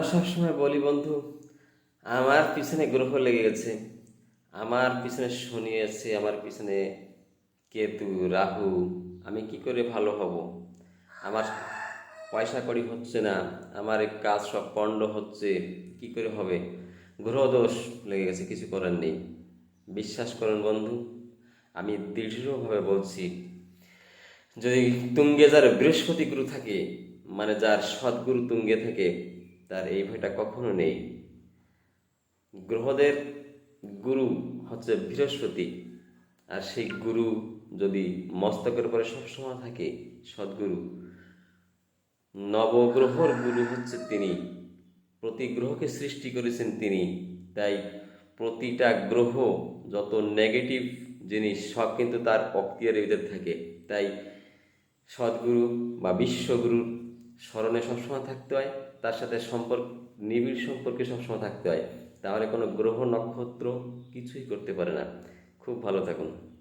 সবসময় বলি বন্ধু, আমার পিছনে গ্রহ লেগে গেছে, আমার পিছনে শনি আছে, আমার পিছনে কেতু, রাহু। আমি কি করে ভালো হব? আমার পয়সা কড়ি হচ্ছে না, আমার এই কাজ সব পণ্ড হচ্ছে, কি করে হবে? গ্রহ দোষ লেগে গেছে, কিছু করার নেই। বিশ্বাস করুন বন্ধু, আমি দৃঢ়ভাবে বলছি, যদি তুঙ্গে যার বৃহস্পতি গুরু থাকে, মানে যার সদ্গুরু তুঙ্গে থাকে, তার এই ভয়টা কখনো নেই। গ্রহদের গুরু হচ্ছে বৃহস্পতি, আর সেই গুরু যদি মস্তকের উপরে সবসময় থাকে, সদ্গুরু, নবগ্রহর গুরু হচ্ছে তিনি। প্রতি গ্রহকে সৃষ্টি করেছেন তিনি। তাই প্রতিটা গ্রহ, যত নেগেটিভ জিনিস, সব কিন্তু তার অক্তিয়ারের ভিতরে থাকে। তাই সদ্গুরু বা বিশ্বগুরুর স্মরণে সবসময় থাকতে হয়, তার সাথে নিবিড় সম্পর্কে সবসময় থাকতে হয়। তাহলে কোনো গ্রহ নক্ষত্র কিছুই করতে পারে না। খুব ভালো থাকুন।